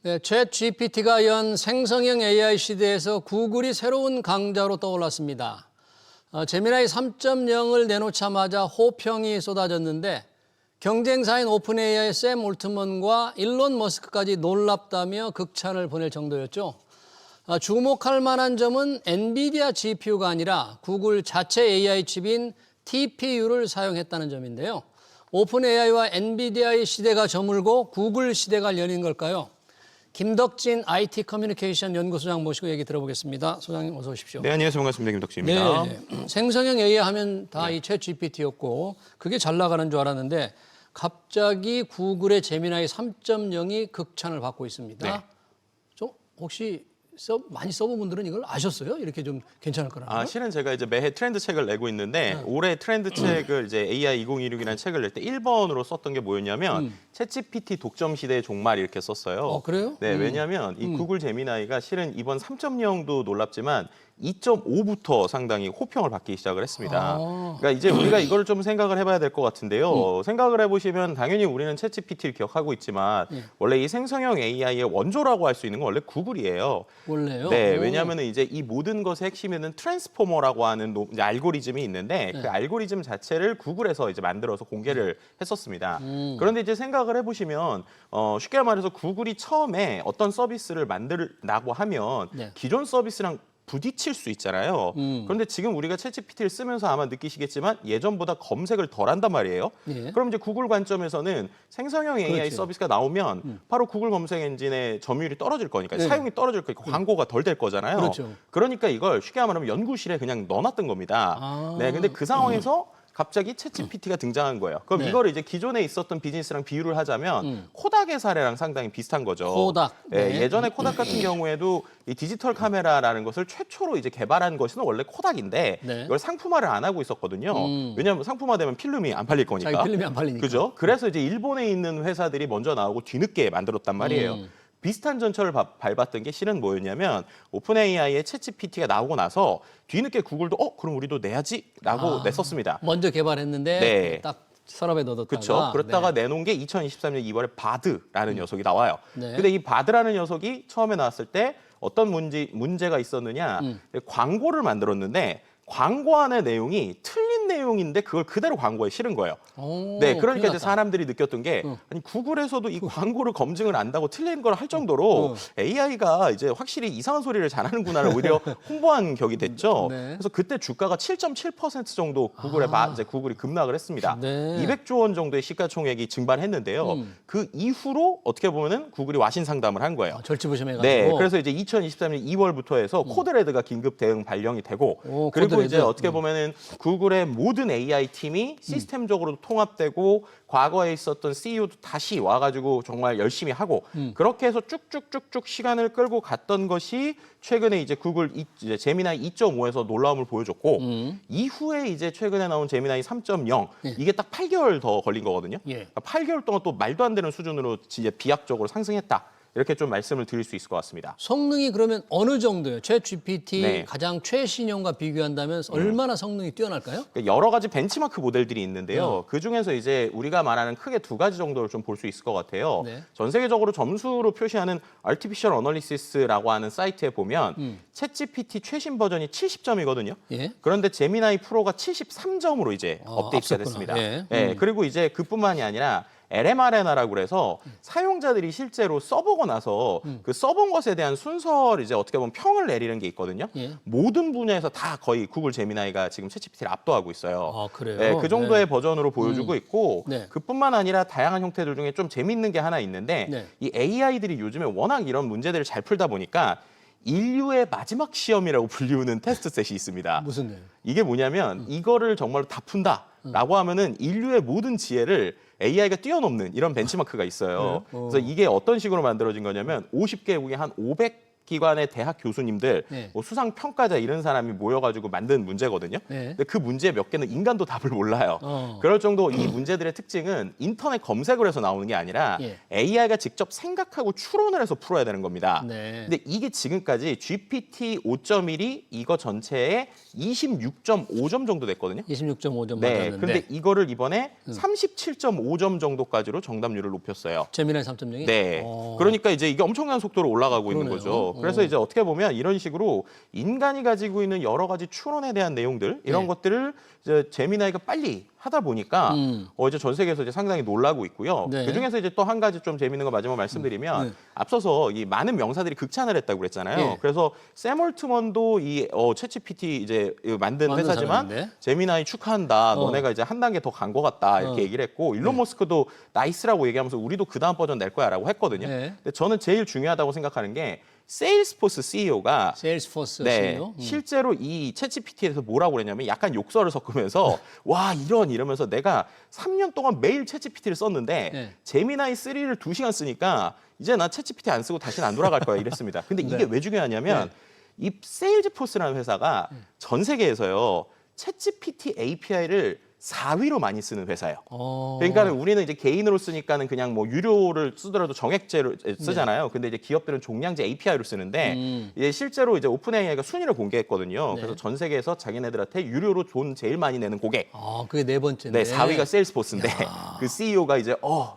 네, 챗 GPT가 연 생성형 AI 시대에서 구글이 새로운 강자로 떠올랐습니다. 제미나이 3.0을 내놓자마자 호평이 쏟아졌는데 경쟁사인 오픈AI의 샘 올트먼과 일론 머스크까지 놀랍다며 극찬을 보낼 정도였죠. 주목할 만한 점은 엔비디아 GPU가 아니라 구글 자체 AI 칩인 TPU를 사용했다는 점인데요. 오픈AI와 엔비디아의 시대가 저물고 구글 시대가 열린 걸까요? 김덕진 IT 커뮤니케이션 연구소장 모시고 얘기 들어보겠습니다. 소장님 어서 오십시오. 네, 안녕하세요. 반갑습니다. 김덕진입니다. 네, 생성형 AI 하면 다 이 챗 GPT였고 그게 잘 나가는 줄 알았는데 갑자기 구글의 제미나이 3.0이 극찬을 받고 있습니다. 네. 좀 혹시 많이 써본 분들은 이걸 아셨어요? 이렇게 좀 괜찮을 거라는 거? 실은 제가 이제 매해 트렌드 책을 내고 있는데 올해 트렌드 책을 이제 AI 2016이라는 책을 낼 때 1번으로 썼던 게 뭐였냐면 챗GPT 독점 시대의 종말 이렇게 썼어요. 그래요? 네, 왜냐하면 이 구글 제미나이가 실은 이번 3.0도 놀랍지만 2.5부터 상당히 호평을 받기 시작을 했습니다. 그러니까 이제 우리가 이걸 좀 생각을 해봐야 될 것 같은데요. 생각을 해보시면 당연히 우리는 챗GPT를 기억하고 있지만 원래 이 생성형 AI의 원조라고 할 수 있는 건 원래 구글이에요. 원래요? 네, 왜냐하면 이제 이 모든 것의 핵심에는 트랜스포머라고 하는 이제 알고리즘이 있는데 그 알고리즘 자체를 구글에서 이제 만들어서 공개를 했었습니다. 그런데 이제 생각을 해보시면 쉽게 말해서 구글이 처음에 어떤 서비스를 만들라고 하면 기존 서비스랑 부딪힐 수 있잖아요. 그런데 지금 우리가 챗GPT를 쓰면서 아마 느끼시겠지만 예전보다 검색을 덜 한단 말이에요. 그럼 이제 구글 관점에서는 생성형 AI 그렇지. 서비스가 나오면 바로 구글 검색 엔진의 점유율이 떨어질 거니까 사용이 떨어질 거니까 광고가 덜 될 거잖아요. 그렇죠. 그러니까 이걸 쉽게 말하면 연구실에 그냥 넣어놨던 겁니다. 네, 근데 그 상황에서 갑자기 챗GPT가 등장한 거예요. 그럼 이거를 이제 기존에 있었던 비즈니스랑 비유를 하자면 코닥의 사례랑 상당히 비슷한 거죠. 코닥. 네, 예전에 코닥 같은 경우에도 이 디지털 카메라라는 것을 최초로 이제 개발한 것은 원래 코닥인데 이걸 상품화를 안 하고 있었거든요. 왜냐하면 상품화되면 필름이 안 팔릴 거니까. 자기 필름이 안 팔리니까. 그죠? 그래서 이제 일본에 있는 회사들이 먼저 나오고 뒤늦게 만들었단 말이에요. 비슷한 전철을 밟았던 게 실은 뭐였냐면 오픈AI의 챗GPT가 나오고 나서 뒤늦게 구글도 그럼 우리도 내야지라고 냈었습니다. 먼저 개발했는데 딱 서랍에 넣어뒀다가. 그렇죠. 그렇다가 내놓은 게 2023년 2월에 바드라는 녀석이 나와요. 근데 이 바드라는 녀석이 처음에 나왔을 때 어떤 문제가 있었느냐. 광고를 만들었는데 광고 안의 내용이 틀린 내용인데 그걸 그대로 광고에 실은 거예요. 네, 그러니까 이제 사람들이 느꼈던 게 아니 구글에서도 이 광고를 검증을 안다고 틀린 걸 할 정도로 AI가 이제 확실히 이상한 소리를 잘하는구나를 오히려 홍보한 격이 됐죠. 그래서 그때 주가가 7.7% 정도 이제 구글이 급락을 했습니다. 200조 원 정도의 시가총액이 증발했는데요. 그 이후로 어떻게 보면은 구글이 와신 상담을 한 거예요. 절치부심해가지고. 네, 그래서 이제 2023년 2월부터 해서 코드레드가 긴급 대응 발령이 되고 그리고 이제 어떻게 보면은 구글의 모든 AI 팀이 시스템적으로 통합되고 과거에 있었던 CEO도 다시 와가지고 정말 열심히 하고 그렇게 해서 쭉쭉쭉쭉 시간을 끌고 갔던 것이 최근에 이제 구글 이제 제미나이 2.5에서 놀라움을 보여줬고 이후에 이제 최근에 나온 제미나이 3.0 이게 딱 8개월 더 걸린 거거든요. 그러니까 8개월 동안 또 말도 안 되는 수준으로 이제 비약적으로 상승했다. 이렇게 좀 말씀을 드릴 수 있을 것 같습니다. 성능이 그러면 어느 정도예요? 챗 GPT 가장 최신형과 비교한다면 얼마나 성능이 뛰어날까요? 여러 가지 벤치마크 모델들이 있는데요. 그중에서 이제 우리가 말하는 크게 두 가지 정도를 좀 볼 수 있을 것 같아요. 전 세계적으로 점수로 표시하는 Artificial Analysis라고 하는 사이트에 보면 챗GPT 최신 버전이 70점이거든요. 그런데 제미나이 프로가 73점으로 이제 업데이트가 됐습니다. 그리고 이제 그뿐만이 아니라 LMRNA라고 그래서 사용자들이 실제로 써보고 나서 그 써본 것에 대한 순서를 이제 어떻게 보면 평을 내리는 게 있거든요. 모든 분야에서 다 거의 구글 제미나이가 지금 챗GPT를 압도하고 있어요. 그래요? 네, 그 정도의 버전으로 보여주고 있고 그뿐만 아니라 다양한 형태들 중에 좀 재밌는 게 하나 있는데 이 AI들이 요즘에 워낙 이런 문제들을 잘 풀다 보니까 인류의 마지막 시험이라고 불리우는 테스트 셋이 있습니다. 무슨 내용? 이게 뭐냐면 이거를 정말로 다 푼다라고 하면은 인류의 모든 지혜를 AI가 뛰어넘는 이런 벤치마크가 있어요. 그래서 이게 어떤 식으로 만들어진 거냐면 50개국에 한 기관의 대학 교수님들, 네. 뭐 수상 평가자 이런 사람이 모여가지고 만든 문제거든요. 네. 근데 그 문제 몇 개는 인간도 답을 몰라요. 어. 그럴 정도 이 문제들의 특징은 인터넷 검색을 해서 나오는 게 아니라 예. AI가 직접 생각하고 추론을 해서 풀어야 되는 겁니다. 네. 근데 이게 지금까지 GPT 5.1이 이거 전체에 26.5점 정도 됐거든요. 26.5점 네, 맞았는데 근데 이거를 이번에 37.5점 정도까지로 정답률을 높였어요. 재미나이 3.0이? 네. 그러니까 이제 이게 엄청난 속도로 올라가고 있는 그러네요. 거죠. 그래서 이제 어떻게 보면 이런 식으로 인간이 가지고 있는 여러 가지 추론에 대한 내용들 이런 네. 것들을 이제 제미나이가 빨리 하다 보니까 이제 전 세계에서 이제 상당히 놀라고 있고요. 네. 그 중에서 이제 또 한 가지 좀 재밌는 거 마지막 말씀드리면 네. 앞서서 이 많은 명사들이 극찬을 했다고 그랬잖아요. 네. 그래서 샘 올트먼도 이 챗GPT 이제 만든 만든 회사지만 사람인데. 제미나이 축하한다. 너네가 이제 한 단계 더 간 것 같다. 이렇게 얘기를 했고 일론 머스크도 나이스라고 얘기하면서 우리도 그 다음 버전 낼 거야라고 했거든요. 네. 근데 저는 제일 중요하다고 생각하는 게 세일스포스 CEO가 세일스포스 네, CEO? 실제로 이 챗GPT에서 뭐라고 그랬냐면 약간 욕설을 섞으면서 와 이러면서 내가 3년 동안 매일 챗GPT를 썼는데 네. 제미나이 3를 2시간 쓰니까 이제 나 챗GPT 안 쓰고 다시는 안 돌아갈 거야 이랬습니다. 근데 이게 네. 왜 중요하냐면 이 세일즈포스라는 회사가 전 세계에서요 챗GPT API를 4위로 많이 쓰는 회사예요. 그러니까 우리는 이제 개인으로 쓰니까는 그냥 뭐 유료를 쓰더라도 정액제로 쓰잖아요. 근데 이제 기업들은 종량제 API로 쓰는데 이제 실제로 이제 오픈 AI가 순위를 공개했거든요. 네. 그래서 전 세계에서 자기네들한테 유료로 돈 제일 많이 내는 고객. 아, 그게 네 번째인데. 네, 4위가 세일스포스인데 그 CEO가 이제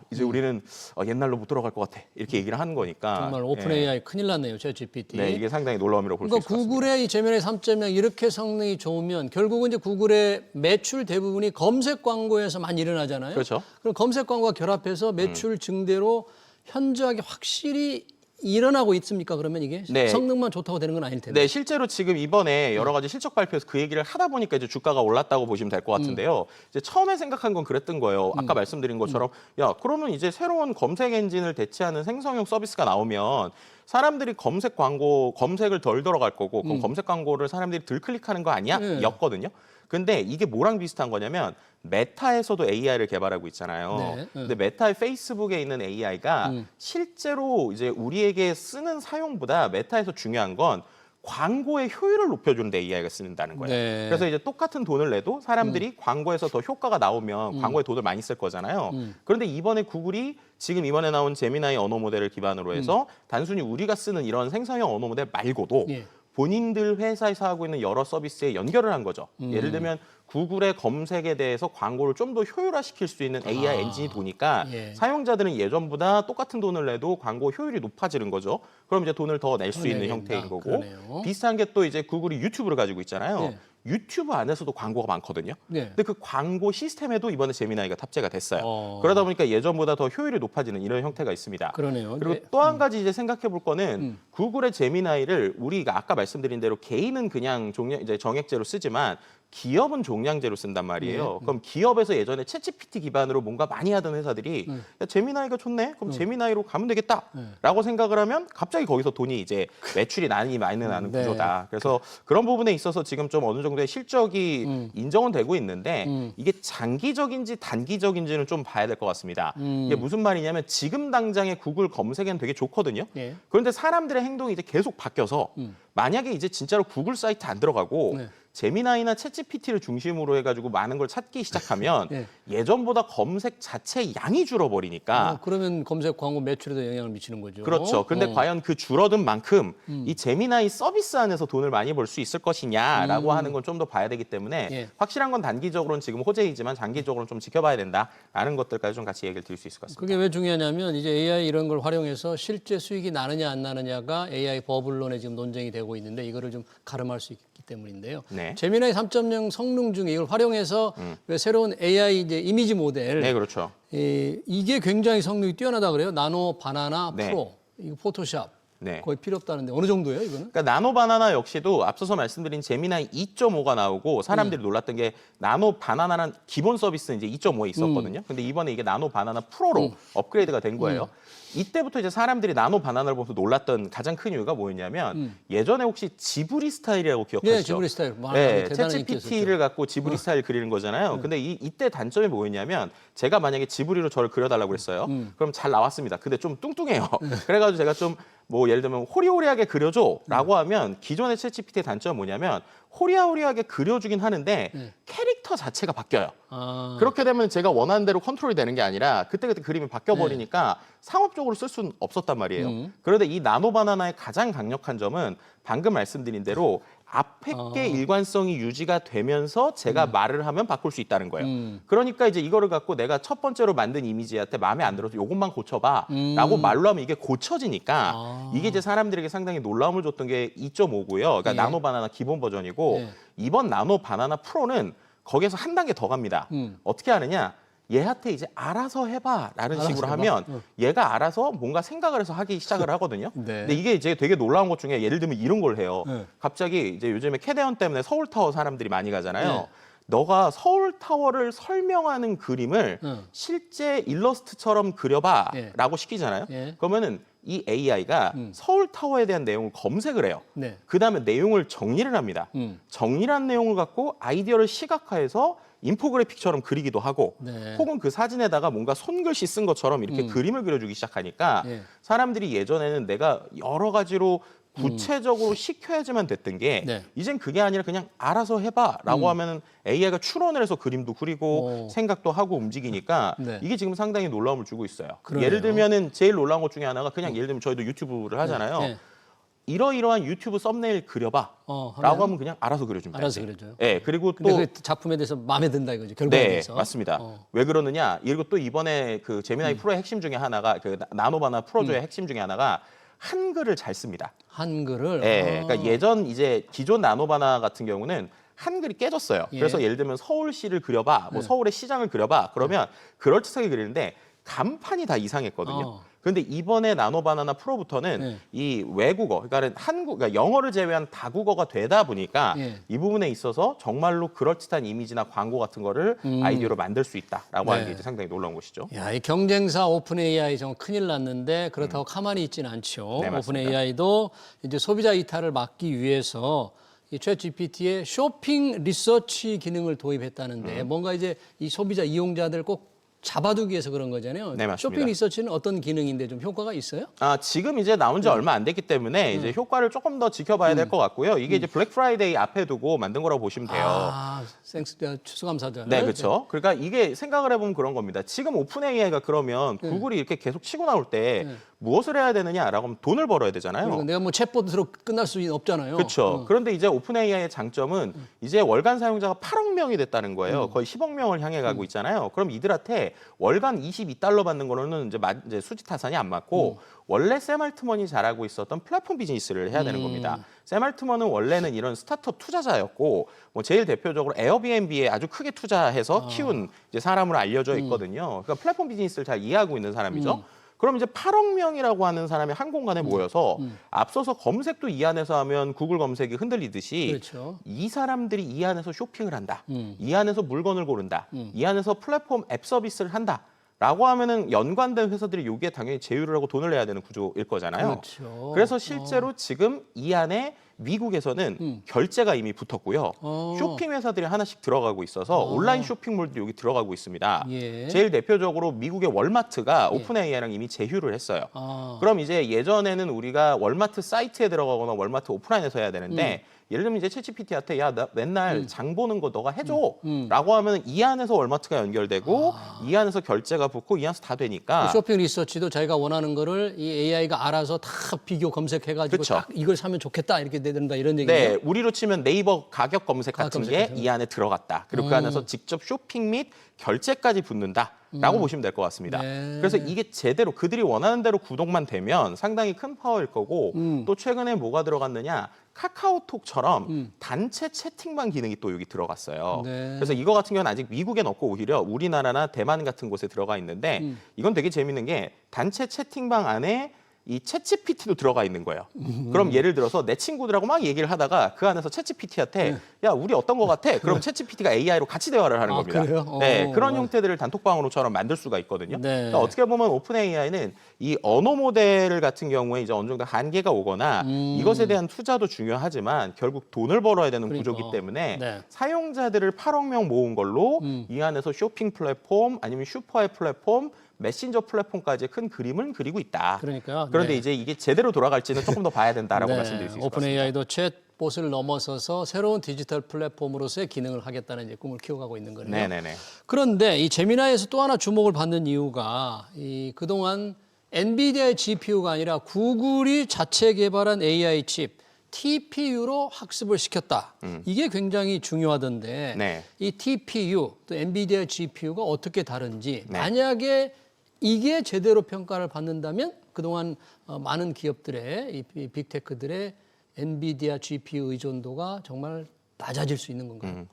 이제 우리는 옛날로 못 돌아갈 것 같아. 이렇게 얘기를 하는 거니까. 정말 오픈 AI 큰일 났네요, 챗GPT. 네, 이게 상당히 놀라운 미라고 볼 수 그러니까 있을 것 같습니다. 구글의 이 제미나이 3.0 이렇게 성능이 좋으면 결국은 이제 구글의 매출 대부분이 검색 광고에서 많이 일어나잖아요. 그렇죠. 그럼 검색 광고와 결합해서 매출 증대로 현저하게 확실히 일어나고 있습니까? 그러면 이게 네. 성능만 좋다고 되는 건 아닐 텐데. 네, 실제로 지금 이번에 여러 가지 실적 발표에서 그 얘기를 하다 보니까 이제 주가가 올랐다고 보시면 될 것 같은데요. 이제 처음에 생각한 건 그랬던 거예요. 아까 말씀드린 것처럼 야, 그러면 이제 새로운 검색 엔진을 대체하는 생성형 서비스가 나오면 사람들이 검색을 덜 들어갈 거고 그럼 검색 광고를 사람들이 덜 클릭하는 거 아니야? 네. 였거든요. 근데 이게 뭐랑 비슷한 거냐면 메타에서도 AI를 개발하고 있잖아요. 네. 근데 메타의 페이스북에 있는 AI가 실제로 이제 우리에게 쓰는 사용보다 메타에서 중요한 건 광고의 효율을 높여주는 데 AI가 쓰는다는 거예요. 네. 그래서 이제 똑같은 돈을 내도 사람들이 광고에서 더 효과가 나오면 광고에 돈을 많이 쓸 거잖아요. 그런데 이번에 구글이 지금 이번에 나온 제미나이 언어 모델을 기반으로 해서 단순히 우리가 쓰는 이런 생성형 언어 모델 말고도 예. 본인들 회사에서 하고 있는 여러 서비스에 연결을 한 거죠. 예를 들면 구글의 검색에 대해서 광고를 좀 더 효율화시킬 수 있는 AI 엔진이 도니까 예. 사용자들은 예전보다 똑같은 돈을 내도 광고 효율이 높아지는 거죠. 그럼 이제 돈을 더 낼 수 더 있는 내야 형태인 된다. 거고 그러네요. 비슷한 게 또 이제 구글이 유튜브를 가지고 있잖아요. 예. 유튜브 안에서도 광고가 많거든요. 네. 근데 그 광고 시스템에도 이번에 제미나이가 탑재가 됐어요. 어. 그러다 보니까 예전보다 더 효율이 높아지는 이런 형태가 있습니다. 그러네요. 그리고 네. 또 한 가지 이제 생각해 볼 거는 구글의 제미나이를 우리가 아까 말씀드린 대로 개인은 그냥 이제 정액제로 쓰지만 기업은 종량제로 쓴단 말이에요. 그럼 기업에서 예전에 챗GPT 기반으로 뭔가 많이 하던 회사들이 야, 제미나이가 좋네. 그럼 제미나이로 가면 되겠다라고 생각을 하면 갑자기 거기서 돈이 이제 매출이 많이 나는 네. 구조다. 그래서 그런 부분에 있어서 지금 좀 어느 정도의 실적이 인정은 되고 있는데 이게 장기적인지 단기적인지는 좀 봐야 될 것 같습니다. 이게 무슨 말이냐면 지금 당장의 구글 검색에는 되게 좋거든요. 예. 그런데 사람들의 행동이 이제 계속 바뀌어서 만약에 이제 진짜로 구글 사이트 안 들어가고 네. 제미나이나 챗GPT를 중심으로 해가지고 많은 걸 찾기 시작하면 예. 예전보다 검색 자체의 양이 줄어버리니까 그러면 검색 광고 매출에도 영향을 미치는 거죠. 그렇죠. 근데 과연 그 줄어든 만큼 이 제미나이 서비스 안에서 돈을 많이 벌 수 있을 것이냐라고 하는 건 좀 더 봐야 되기 때문에 예. 확실한 건 단기적으로는 지금 호재이지만 장기적으로는 좀 지켜봐야 된다라는 것들까지 좀 같이 얘기를 드릴 수 있을 것 같습니다. 그게 왜 중요하냐면 이제 AI 이런 걸 활용해서 실제 수익이 나느냐 안 나느냐가 AI 버블론에 지금 논쟁이 되고 있는데 이거를 좀 가름할 수 있기 때문인데요. 네. 제미나이 3.0 성능 중에 이걸 활용해서 왜 새로운 AI 이제 이미지 모델 네, 그렇죠. 이게 굉장히 성능이 뛰어나다 그래요. 나노 바나나 네. 프로 이거 포토샵 네. 거의 필요 없다는데 어느 정도예요 이거는? 그러니까 나노 바나나 역시도 앞서서 말씀드린 제미나이 2.5가 나오고 사람들이 놀랐던 게 나노 바나나는 기본 서비스는 이제 2.5에 있었거든요. 근데 이번에 이게 나노 바나나 프로로 업그레이드가 된 거예요. 이때부터 이제 사람들이 나노 바나나를 보면서 놀랐던 가장 큰 이유가 뭐였냐면 예전에 혹시 지브리 스타일이라고 기억하시죠? 네, 지브리 스타일. 네, 대단한 인기 챗GPT를 갖고 지브리 스타일 그리는 거잖아요. 근데 이때 단점이 뭐였냐면 제가 만약에 지브리로 저를 그려달라고 그랬어요. 그럼 잘 나왔습니다. 근데 좀 뚱뚱해요. 그래가지고 제가 좀 뭐 예를 들면 호리호리하게 그려줘라고 하면 기존의 챗GPT의 단점은 뭐냐면 호리호리하게 그려주긴 하는데 캐릭터 자체가 바뀌어요. 그렇게 되면 제가 원하는 대로 컨트롤이 되는 게 아니라 그때그때 그림이 바뀌어버리니까 상업적으로 쓸 수는 없었단 말이에요. 그런데 이 나노바나나의 가장 강력한 점은 방금 말씀드린 대로 앞에 게 일관성이 유지가 되면서 제가 말을 하면 바꿀 수 있다는 거예요. 그러니까 이제 이거를 갖고 내가 첫 번째로 만든 이미지한테 마음에 안 들어서 이것만 고쳐봐 라고 말로 하면 이게 고쳐지니까 이게 이제 사람들에게 상당히 놀라움을 줬던 게 2.5고요. 그러니까 나노바나나 기본 버전이고 이번 나노바나나 프로는 거기에서 한 단계 더 갑니다. 어떻게 하느냐? 얘한테 이제 알아서 해봐라는 식으로 하면 얘가 알아서 뭔가 생각을 해서 하기 시작을 하거든요. 네. 근데 이게 이제 되게 놀라운 것 중에 예를 들면 이런 걸 해요. 갑자기 이제 요즘에 캐대언 때문에 서울타워 사람들이 많이 가잖아요. 너가 서울타워를 설명하는 그림을 실제 일러스트처럼 그려봐라고 시키잖아요. 그러면은 이 AI가 서울타워에 대한 내용을 검색을 해요. 그다음에 내용을 정리를 합니다. 정리를 한 내용을 갖고 아이디어를 시각화해서 인포그래픽처럼 그리기도 하고 혹은 그 사진에다가 뭔가 손글씨 쓴 것처럼 이렇게 그림을 그려주기 시작하니까 사람들이 예전에는 내가 여러 가지로 구체적으로 시켜야지만 됐던 게 이젠 그게 아니라 그냥 알아서 해봐라고 하면은 AI가 추론을 해서 그림도 그리고 생각도 하고 움직이니까 이게 지금 상당히 놀라움을 주고 있어요. 그러네요. 예를 들면은 제일 놀라운 것 중에 하나가 그냥 예를 들면 저희도 유튜브를 하잖아요. 이러이러한 유튜브 썸네일 그려봐라고 하면 그냥 알아서 그려줍니다. 알아서 그려줘요. 네, 그리고 또 그 작품에 대해서 마음에 든다 이거죠. 결과에 네, 대해서. 맞습니다. 왜 그러느냐? 그리고 또 이번에 그 제미나이 프로의 핵심 중에 하나가 그 나노바나 프로조의 핵심 중에 하나가 한글을 잘 씁니다. 한글을. 네, 그러니까 예전 이제 기존 나노바나 같은 경우는 한글이 깨졌어요. 그래서 예를 들면 서울시를 그려봐, 뭐 서울의 시장을 그려봐. 그러면 그럴듯하게 그리는데 간판이 다 이상했거든요. 그런데 이번에 나노바나나 프로부터는 이 외국어, 그러니까 그러니까 영어를 제외한 다국어가 되다 보니까 이 부분에 있어서 정말로 그럴듯한 이미지나 광고 같은 거를 아이디어로 만들 수 있다라고 하는 게 이제 상당히 놀라운 것이죠. 야, 이 경쟁사 오픈 AI 정말 큰일 났는데 그렇다고 가만히 있지는 않죠. 네, 오픈 AI도 이제 소비자 이탈을 막기 위해서 이 챗GPT의 쇼핑 리서치 기능을 도입했다는데 뭔가 이제 이 소비자 이용자들 꼭 잡아두기 위해서 그런 거잖아요. 네, 맞습니다. 쇼핑 리서치는 어떤 기능인데 좀 효과가 있어요? 지금 이제 나온 지 얼마 안 됐기 때문에 이제 효과를 조금 더 지켜봐야 될 것 같고요. 이게 이제 블랙 프라이데이 앞에 두고 만든 거라고 보시면 돼요. 추수감사절. 네, 그렇죠. 그러니까 이게 생각을 해보면 그런 겁니다. 지금 오픈 AI가 그러면 구글이 이렇게 계속 치고 나올 때 무엇을 해야 되느냐라고 하면 돈을 벌어야 되잖아요. 그러니까 내가 뭐 챗봇으로 끝날 수 없잖아요. 그렇죠. 그런데 이제 오픈 AI의 장점은 이제 월간 사용자가 8억 명이 됐다는 거예요. 거의 10억 명을 향해 가고 있잖아요. 그럼 이들한테 월간 22달러 받는 거로는 이제 수지 타산이 안 맞고 원래 샘 알트먼이 잘하고 있었던 플랫폼 비즈니스를 해야 되는 겁니다. 샘 알트먼은 원래는 이런 스타트업 투자자였고 뭐 제일 대표적으로 에어비앤비에 아주 크게 투자해서 키운 이제 사람으로 알려져 있거든요. 그러니까 플랫폼 비즈니스를 잘 이해하고 있는 사람이죠. 그럼 이제 8억 명이라고 하는 사람이 한 공간에 모여서 앞서서 검색도 이 안에서 하면 구글 검색이 흔들리듯이 그렇죠. 이 사람들이 이 안에서 쇼핑을 한다. 이 안에서 물건을 고른다. 이 안에서 플랫폼 앱 서비스를 한다. 라고 하면은 연관된 회사들이 여기에 당연히 제휴를 하고 돈을 내야 되는 구조일 거잖아요. 그렇죠. 그래서 실제로 지금 이 안에 미국에서는 결제가 이미 붙었고요. 쇼핑 회사들이 하나씩 들어가고 있어서 온라인 쇼핑몰도 여기 들어가고 있습니다. 제일 대표적으로 미국의 월마트가 오픈 AI랑 이미 제휴를 했어요. 그럼 이제 예전에는 우리가 월마트 사이트에 들어가거나 월마트 오프라인에서 해야 되는데 예를 들면 이제 챗GPT한테 야, 나 맨날 장 보는 거 너가 해줘 라고 하면 이 안에서 월마트가 연결되고 이 안에서 결제가 붙고 이 안에서 다 되니까 쇼핑 리서치도 자기가 원하는 거를 이 AI가 알아서 다 비교 검색해가지고 그쵸. 딱 이걸 사면 좋겠다 이렇게 된다 이런 얘기예요. 네, 우리로 치면 네이버 가격 검색 같은 게 검색해서. 이 안에 들어갔다. 그리고 그 안에서 직접 쇼핑 및 결제까지 붙는다라고 보시면 될 것 같습니다. 네. 그래서 이게 제대로 그들이 원하는 대로 구독만 되면 상당히 큰 파워일 거고 또 최근에 뭐가 들어갔느냐 카카오톡처럼 단체 채팅방 기능이 또 여기 들어갔어요. 네. 그래서 이거 같은 경우는 아직 미국엔 없고 오히려 우리나라나 대만 같은 곳에 들어가 있는데 이건 되게 재밌는 게 단체 채팅방 안에 이 챗GPT도 들어가 있는 거예요. 그럼 예를 들어서 내 친구들하고 막 얘기를 하다가 그 안에서 챗GPT한테 야 우리 어떤 거 같아? 그럼 챗GPT가 AI로 같이 대화를 하는 겁니다. 그래요? 네, 그런 형태들을 단톡방으로처럼 만들 수가 있거든요. 네. 그러니까 어떻게 보면 오픈 AI는 이 언어 모델 같은 경우에 이제 어느 정도 한계가 오거나 이것에 대한 투자도 중요하지만 결국 돈을 벌어야 되는 그러니까. 구조기 때문에 네. 사용자들을 8억 명 모은 걸로 이 안에서 쇼핑 플랫폼 아니면 슈퍼의 플랫폼 메신저 플랫폼까지 큰 그림을 그리고 있다. 그러니까요. 그런데 네. 이제 이게 제대로 돌아갈지는 조금 더 봐야 된다라고 말씀드릴 수 있을 것 오픈 같습니다. AI도 챗봇을 넘어서서 새로운 디지털 플랫폼으로서의 기능을 하겠다는 이제 꿈을 키워가고 있는 거네요. 네네네. 그런데 이 제미나이에서 또 하나 주목을 받는 이유가 이 그동안 엔비디아의 GPU가 아니라 구글이 자체 개발한 AI 칩 TPU로 학습을 시켰다. 이게 굉장히 중요하던데 네. 이 TPU 또 엔비디아 GPU가 어떻게 다른지 네. 만약에 이게 제대로 평가를 받는다면 그동안 많은 기업들의 이 빅테크들의 엔비디아 GPU 의존도가 정말 낮아질 수 있는 건가요?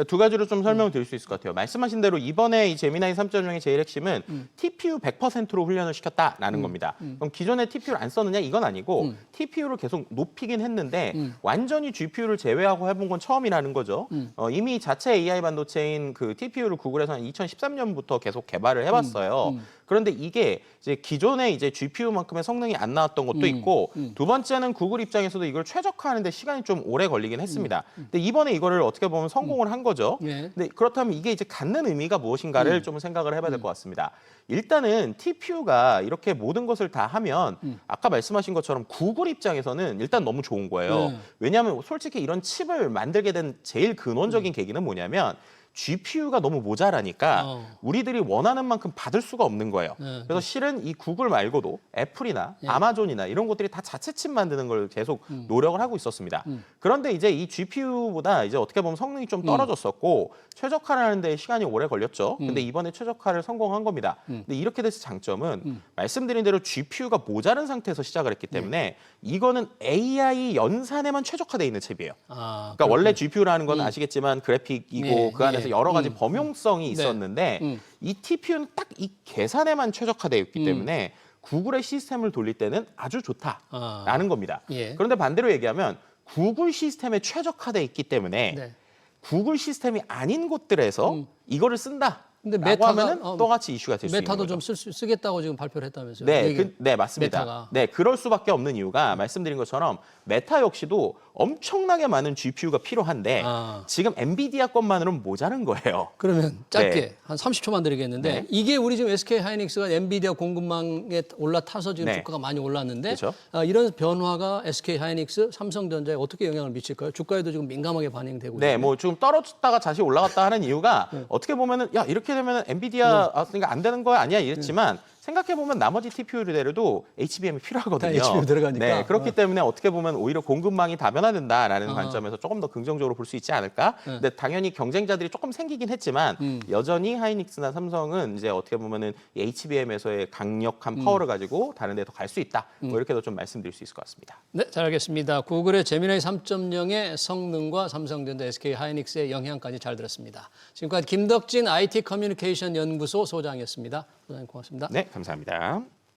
두 가지로 좀 설명을 드릴 수 있을 것 같아요. 말씀하신 대로 이번에 이 제미나이 3.0의 제일 핵심은 TPU 100%로 훈련을 시켰다라는 겁니다. 그럼 기존에 TPU를 안 썼느냐 이건 아니고 TPU를 계속 높이긴 했는데 완전히 GPU를 제외하고 해본 건 처음이라는 거죠. 이미 자체 AI 반도체인 그 TPU를 구글에서 한 2013년부터 계속 개발을 해봤어요. 그런데 이게 이제 기존에 이제 GPU만큼의 성능이 안 나왔던 것도 있고 두 번째는 구글 입장에서도 이걸 최적화하는데 시간이 좀 오래 걸리긴 했습니다. 근데 이번에 이거를 어떻게 보면 성공을 한 거죠. 예. 근데 그렇다면 이게 이제 갖는 의미가 무엇인가를 좀 생각을 해봐야 될 것 같습니다. 일단은 TPU가 이렇게 모든 것을 다 하면 아까 말씀하신 것처럼 구글 입장에서는 일단 너무 좋은 거예요. 네. 왜냐하면 솔직히 이런 칩을 만들게 된 제일 근원적인 계기는 뭐냐면 GPU가 너무 모자라니까 우리들이 원하는 만큼 받을 수가 없는 거예요. 네. 그래서 실은 이 구글 말고도 애플이나 아마존이나 이런 곳들이 다 자체 칩 만드는 걸 계속 노력을 하고 있었습니다. 그런데 이제 이 GPU보다 이제 어떻게 보면 성능이 좀 떨어졌었고 최적화를 하는데 시간이 오래 걸렸죠. 근데 이번에 최적화를 성공한 겁니다. 근데 이렇게 돼서 장점은 말씀드린 대로 GPU가 모자른 상태에서 시작을 했기 때문에 이거는 AI 연산에만 최적화되어 있는 칩이에요. 그러니까 원래 GPU라는 건 아시겠지만 그래픽이고 예, 그 안에서 예. 여러 가지 범용성이 있었는데 이 TPU는 딱 이 계산에만 최적화되어 있기 때문에 구글의 시스템을 돌릴 때는 아주 좋다라는 겁니다. 예. 그런데 반대로 얘기하면 구글 시스템에 최적화되어 있기 때문에 네. 구글 시스템이 아닌 곳들에서 이거를 쓴다. 근데 라고 메타가, 하면은 똑같이 이슈가 될 수 있는 메타도 거죠. 좀 쓰겠다고 지금 발표를 했다면서요? 네, 얘기- 네 맞습니다. 메타가. 네, 그럴 수밖에 없는 이유가 말씀드린 것처럼 메타 역시도 엄청나게 많은 GPU가 필요한데 지금 엔비디아 것만으로는 모자른 거예요. 그러면 짧게 네. 한 30초만 드리겠는데 네. 이게 우리 지금 SK 하이닉스가 엔비디아 공급망에 올라타서 지금 네. 주가가 많이 올랐는데 그렇죠. 이런 변화가 SK 하이닉스, 삼성전자에 어떻게 영향을 미칠까요? 주가에도 지금 민감하게 반영되고 네, 있는데. 뭐 지금 떨어졌다가 다시 올라갔다 하는 이유가 어떻게 보면은 야 이렇게 되면 엔비디아 그러니까 안 되는 거 아니야 이랬지만 생각해 보면 나머지 TPU들에도 HBM이 필요하거든요. 다 HBM 들어가니까. 네, 그렇기 때문에 어떻게 보면 오히려 공급망이 다변화된다라는 관점에서 조금 더 긍정적으로 볼 수 있지 않을까? 근데 당연히 경쟁자들이 조금 생기긴 했지만 여전히 하이닉스나 삼성은 이제 어떻게 보면은 이 HBM에서의 강력한 파워를 가지고 다른 데도 갈 수 있다. 뭐 이렇게도 좀 말씀드릴 수 있을 것 같습니다. 네, 잘 알겠습니다. 구글의 제미나이 3.0의 성능과 삼성전자, SK 하이닉스의 영향까지 잘 들었습니다. 지금까지 김덕진 IT 커뮤니케이션 연구소 소장이었습니다. 소장님 고맙습니다. 네, 감사합니다.